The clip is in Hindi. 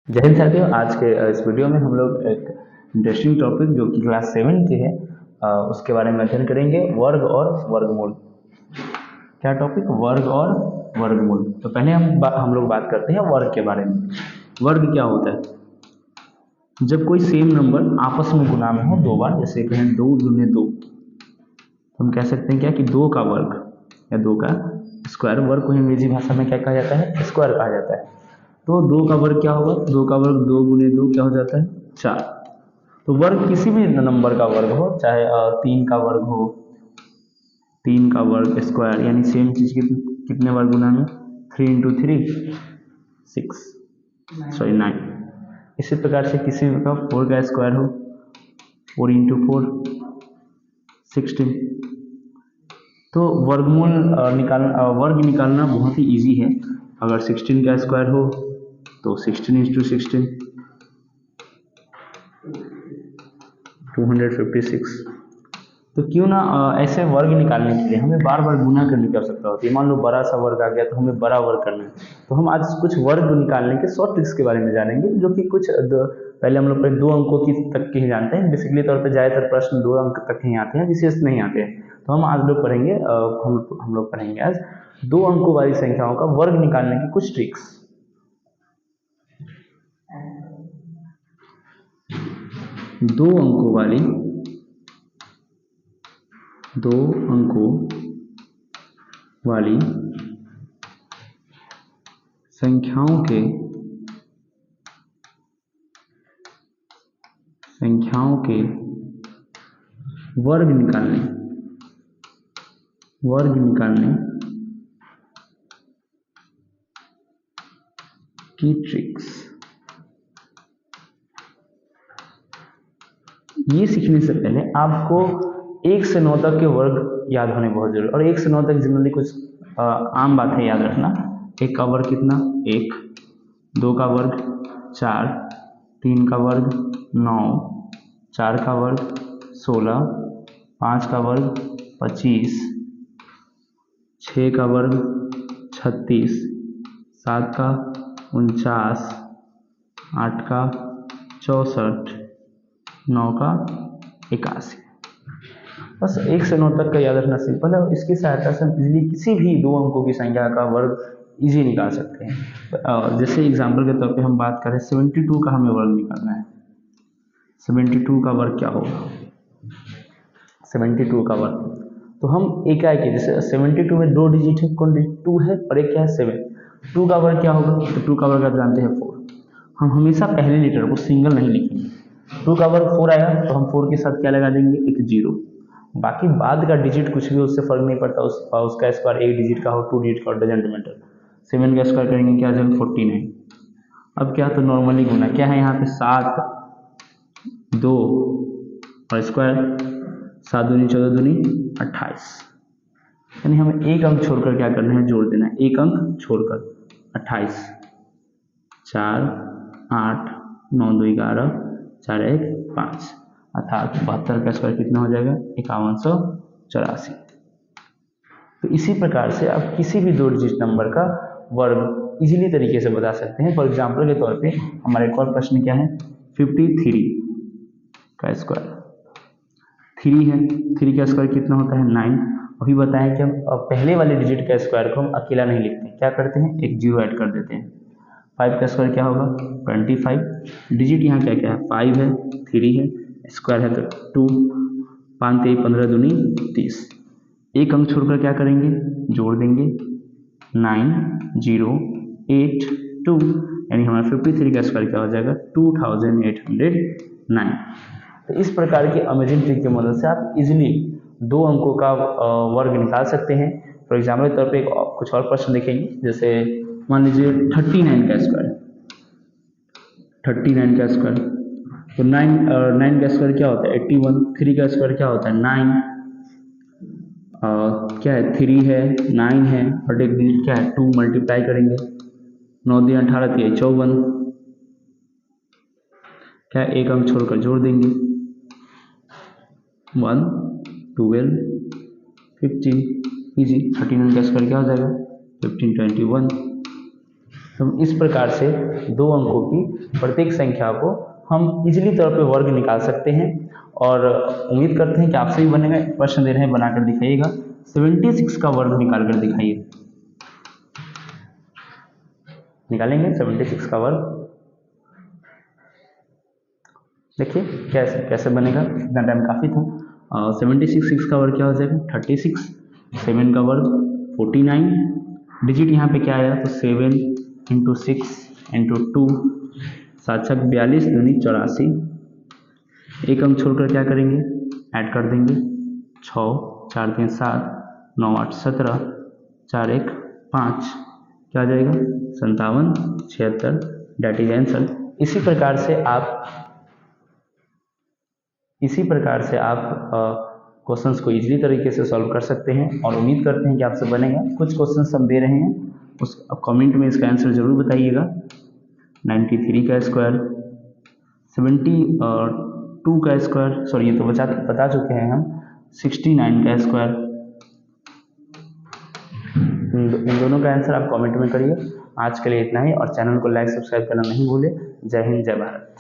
जय हिंद साथियों। आज के इस वीडियो में हम लोग एक इंटरेस्टिंग टॉपिक जो कि क्लास 7 के है उसके बारे में अध्ययन करेंगे, वर्ग और वर्गमूल। क्या टॉपिक? वर्ग और वर्गमूल। तो पहले हम लोग बात करते हैं वर्ग के बारे में। वर्ग क्या होता है? जब कोई सेम नंबर आपस में गुना में हो दो बार, जैसे कहें 2 दूने 2, तो हम कह सकते हैं क्या कि 2 का वर्ग या 2 का स्क्वायर। वर्ग को अंग्रेजी भाषा में क्या कहा जाता है? स्क्वायर कहा जाता है। तो 2 का वर्ग क्या होगा? 2 का वर्ग 2 गुने 2 क्या हो जाता है? 4। तो वर्ग किसी भी नंबर का वर्ग हो, चाहे 3 का वर्ग हो, 3 का वर्ग स्क्वायर यानी सेम चीज कितने बार गुना में? 3 इंटू 3 6, सॉरी 9। इसी प्रकार से किसी का 4 का स्क्वायर हो, 4 इंटू 4 16। तो वर्गमूल वर्ग निकालना बहुत ही इजी है। अगर 16 का स्क्वायर हो तो 16 इंटू 16 256। तो क्यों ना ऐसे वर्ग निकालने के लिए हमें बार बार गुना करने की आवश्यकता होती है। मान लो बड़ा सा वर्ग आ गया तो हमें बड़ा वर्ग करना है। तो हम आज कुछ वर्ग निकालने के शॉर्ट ट्रिक्स के बारे में जानेंगे, जो कि पहले हम लोग 2 अंकों की तक के ही जानते हैं। बेसिकली तौर पे ज़्यादातर प्रश्न 2 अंक तक ही आते हैं, विशेष नहीं आते हैं। तो हम आज लोग पढ़ेंगे हम लोग पढ़ेंगे आज 2 अंकों वाली संख्याओं का वर्ग निकालने की कुछ ट्रिक्स। 2 अंकों वाली 2 अंकों वाली संख्याओं के वर्ग निकालने की ट्रिक्स। ये सीखने से पहले आपको 1 से 9 तक के वर्ग याद होने बहुत जरूरी। और 1 से 9 तक जनरली कुछ आम बात है याद रखना। 1 का वर्ग कितना? 1। 2 का वर्ग 4। 3 का वर्ग 9। 4 का वर्ग 16। 5 का वर्ग 25। 6 का वर्ग 36। 7 का 49। 8 का 64। 9 का 81। बस 1 से 9 तक का याद रखना सिंपल है, और इसकी सहायता से हम इजीली किसी भी 2 अंकों की संख्या का वर्ग इजी निकाल सकते हैं। जैसे एग्जाम्पल के तौर पे हम बात करें 72 का हमें वर्ग निकालना है। 72 का वर्ग क्या होगा? 72 का वर्ग तो हम एक आए के जैसे 72 में 2 डिजिट है, कौन डिजिट? 2 है और एक क्या है? 7। 2 का वर्ग क्या होगा? तो 2 का वर्ग आप जानते हैं 4। हम हमेशा पहले लीटर को सिंगल नहीं लिखेंगे। 2 का वर्ग 4 आया तो हम 4 के साथ क्या लगा देंगे? एक 0। बाकी बाद का डिजिट कुछ भी उससे फर्क नहीं पड़ता। उसका स्क्वायर 1 डिजिट का हो, 2 डिजिट का हो, डजेंट मैटर। 7 का स्क्वायर करेंगे क्या जब? 49। अब क्या? तो नॉर्मली गुना क्या है यहाँ पे? 7 2 और स्क्वायर 7 दूनी 14 दूनी 28। यानी हमें एक अंक छोड़कर क्या करना है? जोड़ देना है। एक अंक छोड़कर 28। 4 8 9 2 11 4 1 5, अर्थात 72 का स्क्वायर कितना हो जाएगा? 5184। तो इसी प्रकार से आप किसी भी 2 डिजिट नंबर का वर्ग इजीली तरीके से बता सकते हैं। फॉर एग्जाम्पल के तौर पे हमारा एक और प्रश्न क्या है? 53 का स्क्वायर 3 है। 3 का स्क्वायर कितना होता है? 9। अभी बताएं कि हम पहले वाले डिजिट का स्क्वायर को हम अकेला नहीं लिखते, क्या करते हैं? एक 0 ऐड कर देते हैं। 5 का स्क्वायर क्या होगा? 25। डिजिट यहाँ क्या क्या है? 5 है, 3 है, स्क्वायर है तो 2। 5 3 15 दूनी 30। एक अंक छोड़कर क्या करेंगे? जोड़ देंगे। 9 0 8 2, यानी हमारा 53 का स्क्वायर क्या हो जाएगा? 2809। तो इस प्रकार की अमेजिंग ट्रिक की मदद से आप इजीली 2 अंकों का वर्ग निकाल सकते हैं। फॉर एग्जाम्पल के तौर पे कुछ और प्रश्न देखेंगे। जैसे मान लीजिए 39 का स्क्वायर 39 का स्क्वायर तो 9 का स्क्वायर क्या होता है? 81। 3 का स्क्वायर क्या होता है? 9। क्या है? 3 है, 9 है और एक डिजिट क्या है? 2। मल्टीप्लाई करेंगे 9 दिन 18 3 54। क्या है? एक अंक छोड़कर जोड़ देंगे 1 12 15। इजी। 39 का स्क्वायर क्या हो जाएगा? 1521। तो इस प्रकार से 2 अंकों की प्रत्येक संख्या को हम इजीली तौर पे वर्ग निकाल सकते हैं और उम्मीद करते हैं कि आपसे भी बनेगा। प्रश्न दे रहे हैं, बनाकर दिखाइएगा। 76 का वर्ग निकाल कर दिखाइए। निकालेंगे 76 का वर्ग। देखिए कैसे कैसे बनेगा, इतना टाइम काफ़ी था। 76 का वर्ग क्या हो जाएगा 36, 7 का वर्ग 49, डिजिट यहाँ पे क्या आया तो 7 इंटू 6 इंटू 2, 7 छक 42, दूनी 84। एक अंक छोड़कर क्या करेंगे, ऐड कर देंगे 6, 4 3 7, 9 8 17, 4 1 5, क्या आ जाएगा 57, 76, डेट इज आंसर। इसी प्रकार से आप क्वेश्चंस को इजीली तरीके से सॉल्व कर सकते हैं और उम्मीद करते हैं कि आपसे बनेगा। कुछ क्वेश्चंस हम दे रहे हैं, उस आप कमेंट में इसका आंसर जरूर बताइएगा। 93 का स्क्वायर, 72 का स्क्वायर, सॉरी ये तो बता चुके हैं हम, 69 का स्क्वायर। इन दोनों का आंसर आप कमेंट में करिए। आज के लिए इतना ही और चैनल को लाइक सब्सक्राइब करना नहीं भूले। जय हिंद, जय भारत।